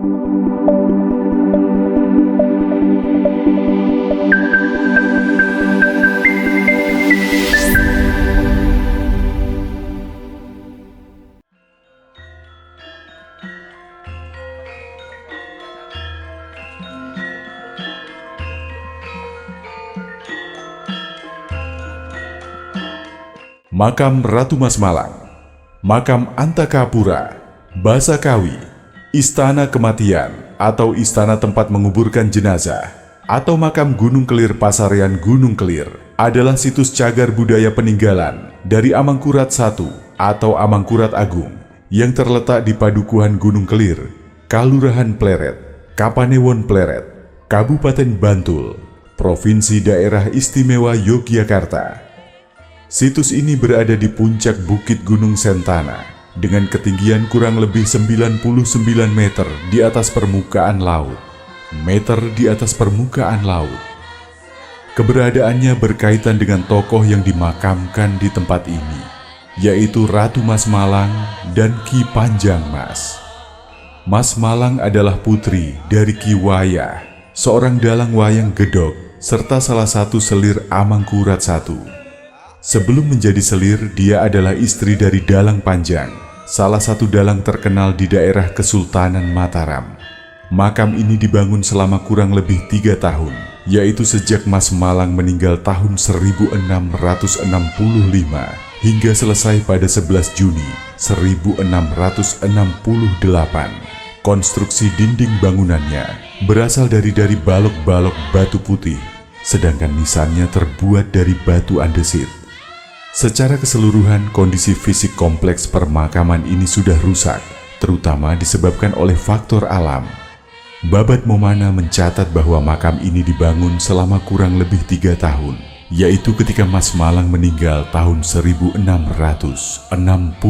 Makam Ratu Mas Malang, Makam Antakapura, Basa Kawi, Istana Kematian atau Istana tempat menguburkan jenazah, atau Makam Gunung Kelir Pasarean Gunung Kelir adalah situs cagar budaya peninggalan dari Amangkurat I atau Amangkurat Agung yang terletak di Padukuhan Gunung Kelir, Kalurahan Pleret, Kapanewon Pleret, Kabupaten Bantul, Provinsi Daerah Istimewa Yogyakarta. Situs ini berada di puncak Bukit Gunung Sentana dengan ketinggian kurang lebih 99 meter di atas permukaan laut. Keberadaannya berkaitan dengan tokoh yang dimakamkan di tempat ini, yaitu Ratu Mas Malang dan Ki Panjang Mas. Mas Malang adalah putri dari Ki Wayah, seorang dalang wayang gedog, serta salah satu selir Amangkurat I. Sebelum menjadi selir, dia adalah istri dari Dalang Panjang, salah satu dalang terkenal di daerah Kesultanan Mataram. Makam ini dibangun selama kurang lebih 3 tahun, yaitu sejak Mas Malang meninggal tahun 1665 hingga selesai pada 11 Juni 1668. Konstruksi dinding bangunannya berasal dari balok-balok batu putih, sedangkan nisannya terbuat dari batu andesit. Secara keseluruhan, kondisi fisik kompleks permakaman ini sudah rusak, terutama disebabkan oleh faktor alam. Babad Momana mencatat bahwa makam ini dibangun selama kurang lebih 3 tahun, yaitu ketika Mas Malang meninggal tahun 1665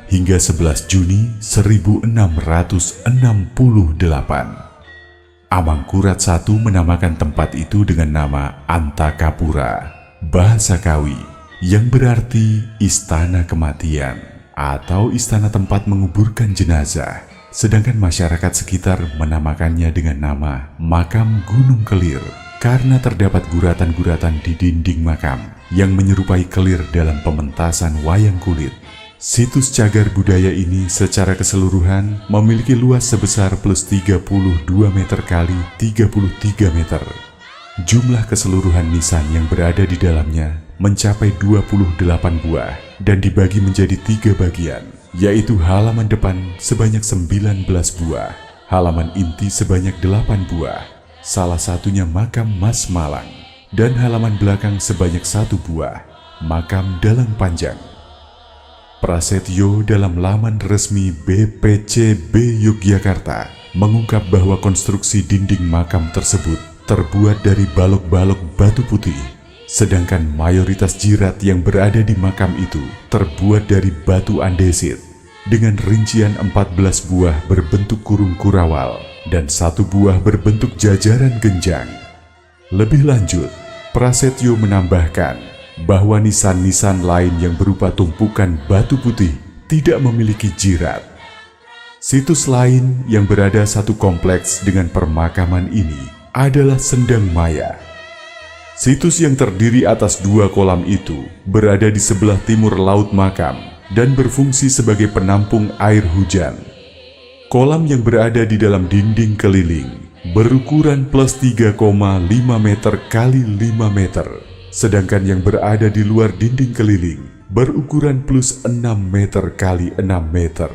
hingga 11 Juni 1668. Amangkurat I menamakan tempat itu dengan nama Antakapura, bahasa Kawi, yang berarti Istana Kematian atau Istana tempat menguburkan jenazah, sedangkan masyarakat sekitar menamakannya dengan nama Makam Gunung Kelir karena terdapat guratan-guratan di dinding makam yang menyerupai kelir dalam pementasan wayang kulit. Situs cagar budaya ini secara keseluruhan memiliki luas sebesar plus 32 meter kali 33 meter. Jumlah keseluruhan nisan yang berada di dalamnya mencapai 28 buah dan dibagi menjadi 3 bagian, yaitu halaman depan sebanyak 19 buah, halaman inti sebanyak 8 buah, salah satunya makam Mas Malang, dan halaman belakang sebanyak 1 buah, makam Dalang Panjang. Prasetyo dalam laman resmi BPCB Yogyakarta mengungkap bahwa konstruksi dinding makam tersebut terbuat dari balok-balok batu putih, sedangkan mayoritas jirat yang berada di makam itu terbuat dari batu andesit dengan rincian 14 buah berbentuk kurung kurawal dan 1 buah berbentuk jajaran genjang. Lebih lanjut, Prasetyo menambahkan bahwa nisan-nisan lain yang berupa tumpukan batu putih tidak memiliki jirat. Situs lain yang berada satu kompleks dengan permakaman ini adalah Sendang Maya. Situs yang terdiri atas 2 kolam itu berada di sebelah timur laut makam dan berfungsi sebagai penampung air hujan. Kolam yang berada di dalam dinding keliling berukuran plus 3,5 meter kali 5 meter, sedangkan yang berada di luar dinding keliling berukuran plus 6 meter kali 6 meter.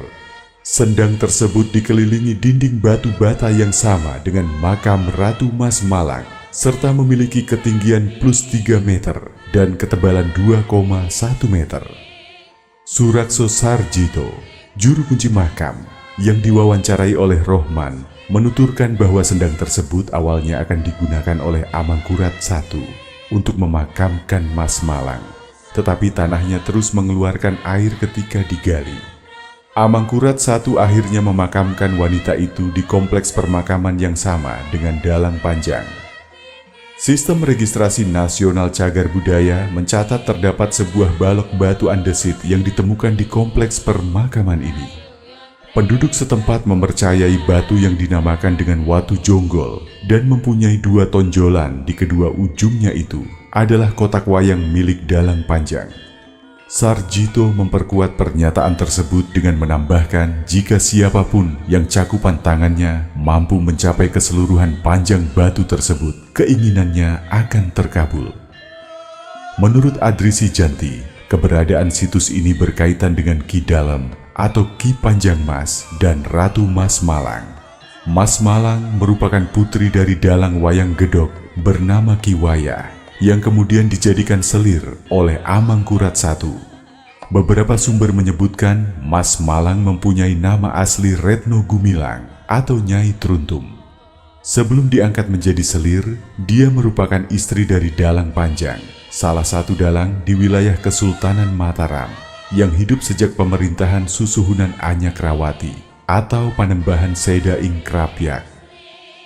Sendang tersebut dikelilingi dinding batu bata yang sama dengan makam Ratu Mas Malang, serta memiliki ketinggian plus 3 meter dan ketebalan 2,1 meter. Surakso Sarjito, juru kunci makam, yang diwawancarai oleh Rohman, menuturkan bahwa sendang tersebut awalnya akan digunakan oleh Amangkurat I untuk memakamkan Mas Malang, tetapi tanahnya terus mengeluarkan air ketika digali. Amangkurat I akhirnya memakamkan wanita itu di kompleks permakaman yang sama dengan Dalang Panjang. Sistem Registrasi Nasional Cagar Budaya mencatat terdapat sebuah balok batu andesit yang ditemukan di kompleks permakaman ini. Penduduk setempat mempercayai batu yang dinamakan dengan Watu Jonggol dan mempunyai 2 tonjolan di kedua ujungnya itu adalah kotak wayang milik Dalang Panjang. Sarjito memperkuat pernyataan tersebut dengan menambahkan jika siapapun yang cakupan tangannya mampu mencapai keseluruhan panjang batu tersebut, keinginannya akan terkabul. Menurut Adrisi Janti, keberadaan situs ini berkaitan dengan Ki Dalem atau Ki Panjang Mas dan Ratu Mas Malang. Mas Malang merupakan putri dari dalang wayang gedok bernama Ki Wayah yang kemudian dijadikan selir oleh Amangkurat I. Beberapa sumber menyebutkan Mas Malang mempunyai nama asli Retno Gumilang atau Nyai Truntum. Sebelum diangkat menjadi selir, dia merupakan istri dari Dalang Panjang, salah satu dalang di wilayah Kesultanan Mataram yang hidup sejak pemerintahan Susuhunan Anyakrawati atau Panembahan Seda ing Krapyak.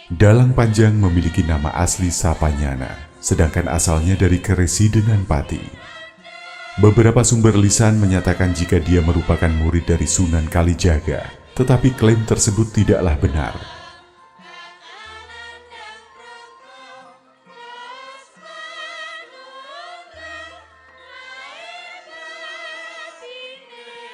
Dalang Panjang memiliki nama asli Sapanyana, sedangkan asalnya dari Keresidenan Pati. Beberapa sumber lisan menyatakan jika dia merupakan murid dari Sunan Kalijaga, tetapi klaim tersebut tidaklah benar.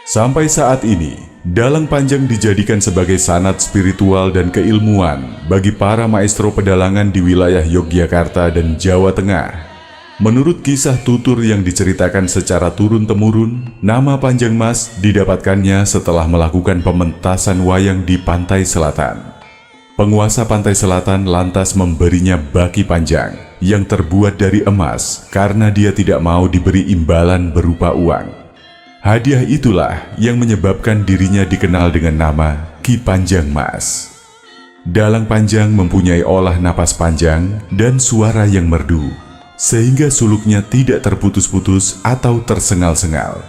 Sampai saat ini, Dalang Panjang dijadikan sebagai sanad spiritual dan keilmuan bagi para maestro pedalangan di wilayah Yogyakarta dan Jawa Tengah. Menurut kisah tutur yang diceritakan secara turun-temurun, nama Panjang Mas didapatkannya setelah melakukan pementasan wayang di pantai selatan. Penguasa pantai selatan lantas memberinya baki panjang yang terbuat dari emas karena dia tidak mau diberi imbalan berupa uang. Hadiah itulah yang menyebabkan dirinya dikenal dengan nama Ki Panjang Mas. Dalang Panjang mempunyai olah napas panjang dan suara yang merdu, sehingga suluknya tidak terputus-putus atau tersengal-sengal.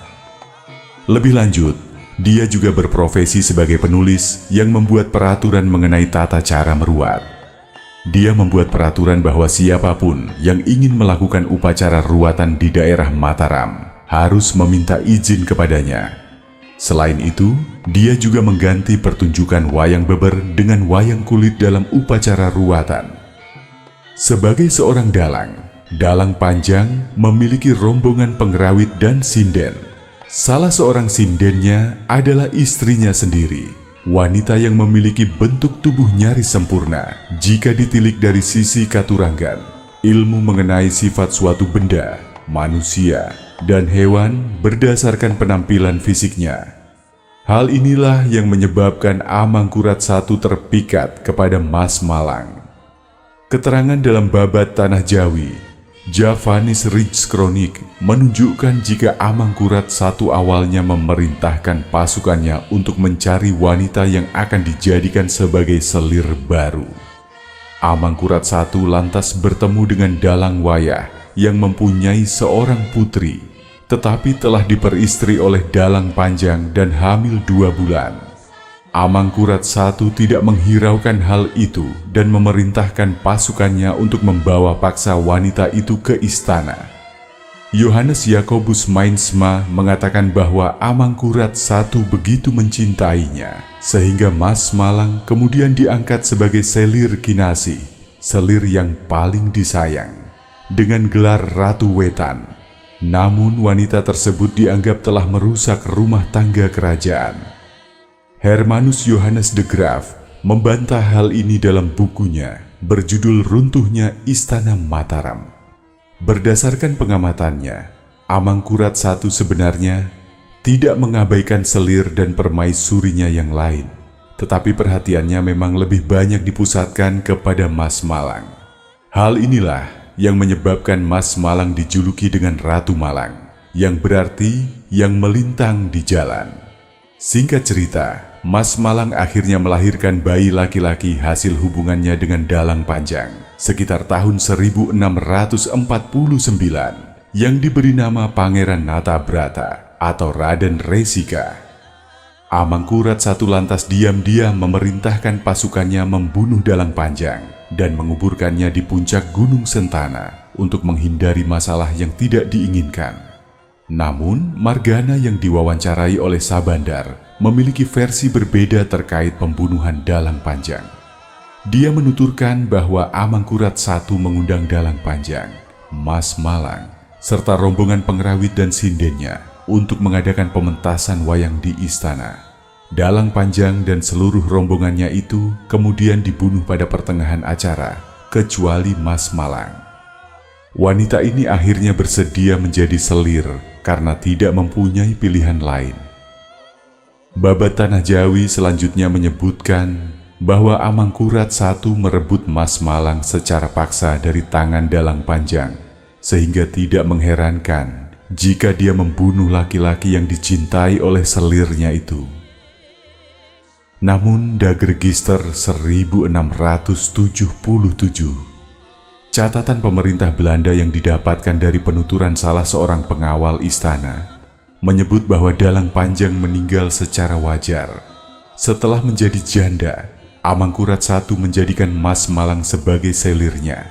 Lebih lanjut, dia juga berprofesi sebagai penulis yang membuat peraturan mengenai tata cara meruat. Dia membuat peraturan bahwa siapapun yang ingin melakukan upacara ruatan di daerah Mataram harus meminta izin kepadanya. Selain itu, dia juga mengganti pertunjukan wayang beber dengan wayang kulit dalam upacara ruatan. Sebagai seorang dalang, Dalang Panjang memiliki rombongan pengrawit dan sinden. Salah seorang sindennya adalah istrinya sendiri, wanita yang memiliki bentuk tubuh nyaris sempurna jika ditilik dari sisi katuranggan. Ilmu mengenai sifat suatu benda, manusia, dan hewan berdasarkan penampilan fisiknya. Hal inilah yang menyebabkan Amangkurat I terpikat kepada Mas Malang. Keterangan dalam babat Tanah Jawi, Javanese Ridge Chronic, menunjukkan jika Amangkurat I awalnya memerintahkan pasukannya untuk mencari wanita yang akan dijadikan sebagai selir baru. Amangkurat I lantas bertemu dengan Dalang Wayah yang mempunyai seorang putri, tetapi telah diperistri oleh Dalang Panjang dan hamil 2 bulan. Amangkurat I tidak menghiraukan hal itu dan memerintahkan pasukannya untuk membawa paksa wanita itu ke istana. Johannes Jakobus Mainsma mengatakan bahwa Amangkurat I begitu mencintainya, sehingga Mas Malang kemudian diangkat sebagai selir Kinasi, selir yang paling disayang, dengan gelar Ratu Wetan. Namun wanita tersebut dianggap telah merusak rumah tangga kerajaan. Hermanus Johannes de Graaf membantah hal ini dalam bukunya berjudul Runtuhnya Istana Mataram. Berdasarkan pengamatannya, Amangkurat I sebenarnya tidak mengabaikan selir dan permaisurinya yang lain, tetapi perhatiannya memang lebih banyak dipusatkan kepada Mas Malang. Hal inilah yang menyebabkan Mas Malang dijuluki dengan Ratu Malang, yang berarti yang melintang di jalan. Singkat cerita, Mas Malang akhirnya melahirkan bayi laki-laki hasil hubungannya dengan Dalang Panjang sekitar tahun 1649 yang diberi nama Pangeran Natabrata atau Raden Resika. Amangkurat I lantas diam-diam memerintahkan pasukannya membunuh Dalang Panjang dan menguburkannya di puncak Gunung Sentana untuk menghindari masalah yang tidak diinginkan. Namun, Margana yang diwawancarai oleh Sabandar memiliki versi berbeda terkait pembunuhan Dalang Panjang. Dia menuturkan bahwa Amangkurat I mengundang Dalang Panjang, Mas Malang, serta rombongan pengrawit dan sindennya untuk mengadakan pementasan wayang di istana. Dalang Panjang dan seluruh rombongannya itu kemudian dibunuh pada pertengahan acara, kecuali Mas Malang. Wanita ini akhirnya bersedia menjadi selir karena tidak mempunyai pilihan lain. Babat Tanah Jawi selanjutnya menyebutkan bahwa Amangkurat I merebut Mas Malang secara paksa dari tangan Dalang Panjang, sehingga tidak mengherankan jika dia membunuh laki-laki yang dicintai oleh selirnya itu. Namun Dagregister 1677, catatan pemerintah Belanda yang didapatkan dari penuturan salah seorang pengawal istana, menyebut bahwa Dalang Panjang meninggal secara wajar. Setelah menjadi janda, Amangkurat I menjadikan Mas Malang sebagai selirnya.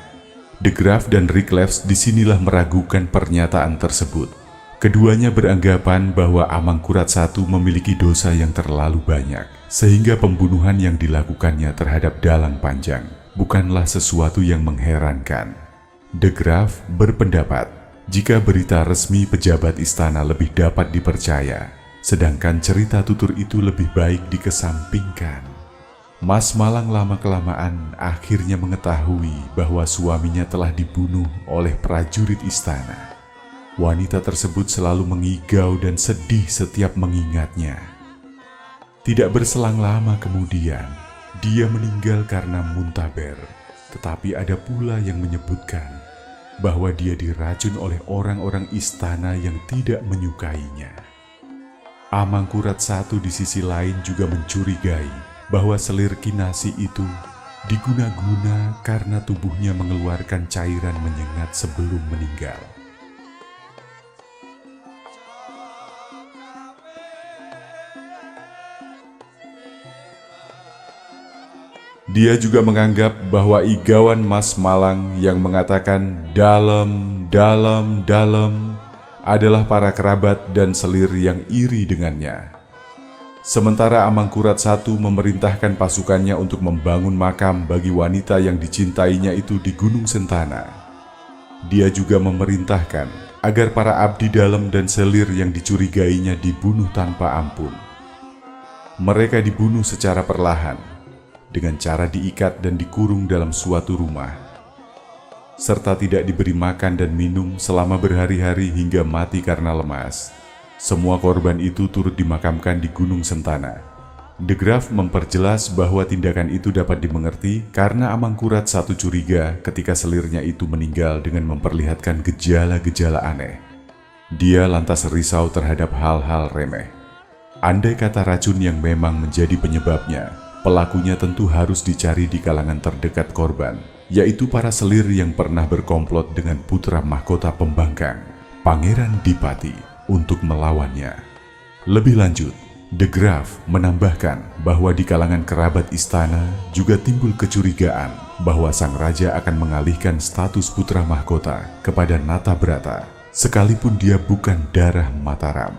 De Graaf dan Ricklefs disinilah meragukan pernyataan tersebut. Keduanya beranggapan bahwa Amangkurat I memiliki dosa yang terlalu banyak, sehingga pembunuhan yang dilakukannya terhadap Dalang Panjang bukanlah sesuatu yang mengherankan. De Graaf berpendapat jika berita resmi pejabat istana lebih dapat dipercaya, sedangkan cerita tutur itu lebih baik dikesampingkan. Mas Malang lama-kelamaan akhirnya mengetahui bahwa suaminya telah dibunuh oleh prajurit istana. Wanita tersebut selalu mengigau dan sedih setiap mengingatnya. Tidak berselang lama kemudian, dia meninggal karena muntaber, tetapi ada pula yang menyebutkan bahwa dia diracun oleh orang-orang istana yang tidak menyukainya. Amangkurat I di sisi lain juga mencurigai bahwa selir Kinasi itu diguna-guna karena tubuhnya mengeluarkan cairan menyengat sebelum meninggal. Dia juga menganggap bahwa igauan Mas Malang yang mengatakan dalam, dalam, dalam adalah para kerabat dan selir yang iri dengannya. Sementara Amangkurat I memerintahkan pasukannya untuk membangun makam bagi wanita yang dicintainya itu di Gunung Sentana. Dia juga memerintahkan agar para abdi dalam dan selir yang dicurigainya dibunuh tanpa ampun. Mereka dibunuh secara perlahan, dengan cara diikat dan dikurung dalam suatu rumah, serta tidak diberi makan dan minum selama berhari-hari hingga mati karena lemas. Semua korban itu turut dimakamkan di Gunung Sentana. De Graaf memperjelas bahwa tindakan itu dapat dimengerti karena Amangkurat I curiga ketika selirnya itu meninggal dengan memperlihatkan gejala-gejala aneh. Dia lantas risau terhadap hal-hal remeh. Andai kata racun yang memang menjadi penyebabnya, pelakunya tentu harus dicari di kalangan terdekat korban, yaitu para selir yang pernah berkomplot dengan putra mahkota pembangkang, Pangeran Dipati, untuk melawannya. Lebih lanjut, De Graaf menambahkan bahwa di kalangan kerabat istana juga timbul kecurigaan bahwa sang raja akan mengalihkan status putra mahkota kepada Natabrata, sekalipun dia bukan darah Mataram.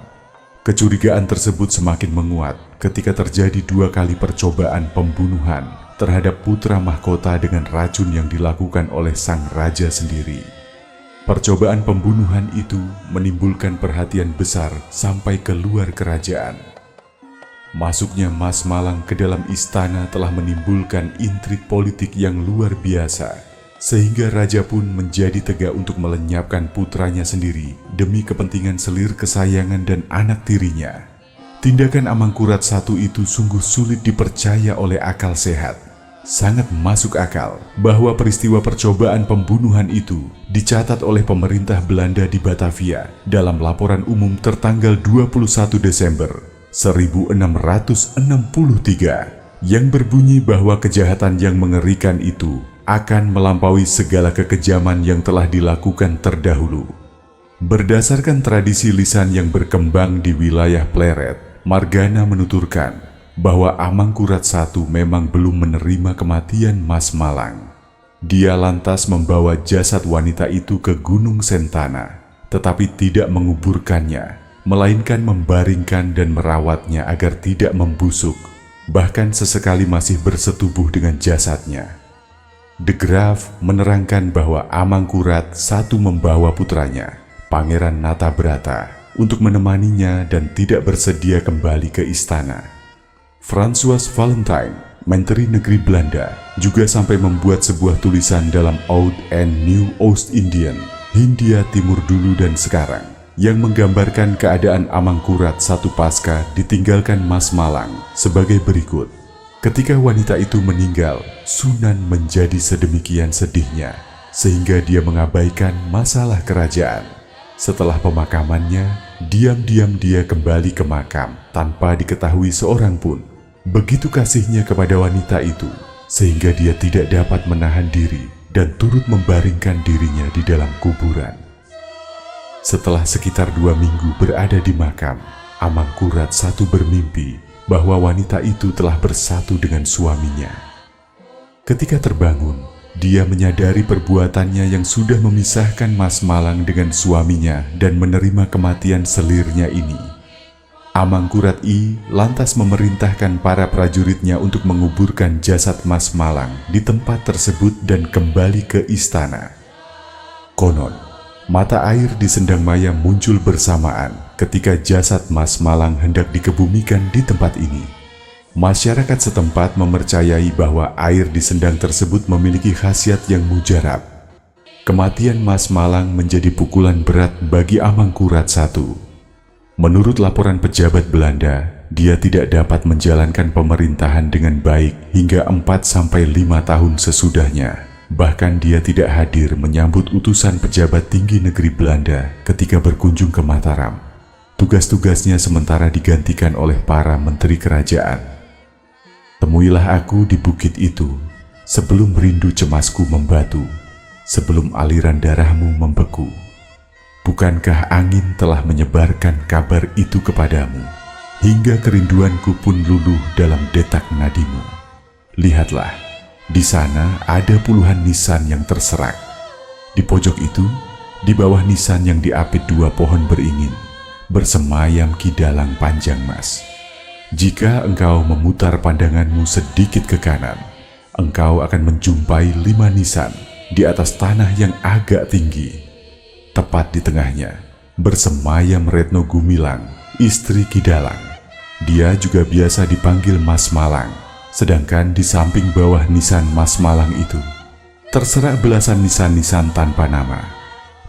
Kecurigaan tersebut semakin menguat ketika terjadi 2 kali percobaan pembunuhan terhadap putra mahkota dengan racun yang dilakukan oleh sang raja sendiri. Percobaan pembunuhan itu menimbulkan perhatian besar sampai keluar kerajaan. Masuknya Mas Malang ke dalam istana telah menimbulkan intrik politik yang luar biasa, sehingga raja pun menjadi tegak untuk melenyapkan putranya sendiri demi kepentingan selir kesayangan dan anak tirinya. Tindakan Amangkurat I itu sungguh sulit dipercaya oleh akal sehat. Sangat masuk akal bahwa peristiwa percobaan pembunuhan itu dicatat oleh pemerintah Belanda di Batavia dalam laporan umum tertanggal 21 Desember 1663 yang berbunyi bahwa kejahatan yang mengerikan itu akan melampaui segala kekejaman yang telah dilakukan terdahulu. Berdasarkan tradisi lisan yang berkembang di wilayah Pleret, Margana menuturkan bahwa Amangkurat I memang belum menerima kematian Mas Malang. Dia lantas membawa jasad wanita itu ke Gunung Sentana, tetapi tidak menguburkannya melainkan membaringkan dan merawatnya agar tidak membusuk, bahkan sesekali masih bersetubuh dengan jasadnya. De Graaf menerangkan bahwa Amangkurat I membawa putranya, Pangeran Natabrata, untuk menemaninya dan tidak bersedia kembali ke istana. François Valentijn, Menteri Negeri Belanda, juga sampai membuat sebuah tulisan dalam Oud en Nieuw Oost-Indiën, Hindia Timur dulu dan sekarang, yang menggambarkan keadaan Amangkurat I pasca ditinggalkan Mas Malang sebagai berikut. Ketika wanita itu meninggal, Sunan menjadi sedemikian sedihnya, sehingga dia mengabaikan masalah kerajaan. Setelah pemakamannya, diam-diam dia kembali ke makam tanpa diketahui seorang pun. Begitu kasihnya kepada wanita itu, sehingga dia tidak dapat menahan diri dan turut membaringkan dirinya di dalam kuburan. Setelah sekitar 2 minggu berada di makam, Amangkurat I bermimpi bahwa wanita itu telah bersatu dengan suaminya. Ketika terbangun, dia menyadari perbuatannya yang sudah memisahkan Mas Malang dengan suaminya dan menerima kematian selirnya ini. Amangkurat I lantas memerintahkan para prajuritnya untuk menguburkan jasad Mas Malang di tempat tersebut dan kembali ke istana. Konon, mata air di Sendangmaya muncul bersamaan ketika jasad Mas Malang hendak dikebumikan di tempat ini. Masyarakat setempat mempercayai bahwa air di sendang tersebut memiliki khasiat yang mujarab. Kematian Mas Malang menjadi pukulan berat bagi Amangkurat I. Menurut laporan pejabat Belanda, dia tidak dapat menjalankan pemerintahan dengan baik hingga 4-5 tahun sesudahnya. Bahkan dia tidak hadir menyambut utusan pejabat tinggi negeri Belanda ketika berkunjung ke Mataram. Tugas-tugasnya sementara digantikan oleh para menteri kerajaan. Temuilah aku di bukit itu, sebelum rindu cemasku membatu, sebelum aliran darahmu membeku. Bukankah angin telah menyebarkan kabar itu kepadamu, hingga kerinduanku pun luluh dalam detak nadimu? Lihatlah, di sana ada puluhan nisan yang terserak. Di pojok itu, di bawah nisan yang diapit 2 pohon beringin, bersemayam kidalang panjang mas. Jika engkau memutar pandanganmu sedikit ke kanan, engkau akan menjumpai 5 nisan di atas tanah yang agak tinggi. Tepat di tengahnya, bersemayam Retno Gumilang, istri Kidalang. Dia juga biasa dipanggil Mas Malang, sedangkan di samping bawah nisan Mas Malang itu, terserak belasan nisan-nisan tanpa nama.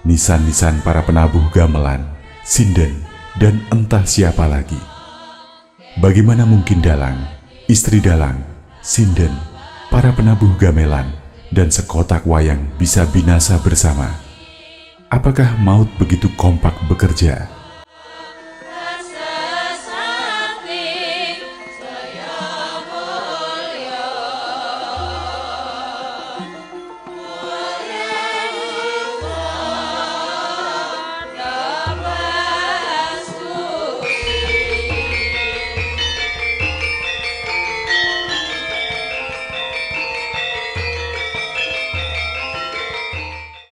Nisan-nisan para penabuh gamelan, sinden, dan entah siapa lagi. Bagaimana mungkin Dalang, istri Dalang, sinden, para penabuh gamelan, dan sekotak wayang bisa binasa bersama? Apakah maut begitu kompak bekerja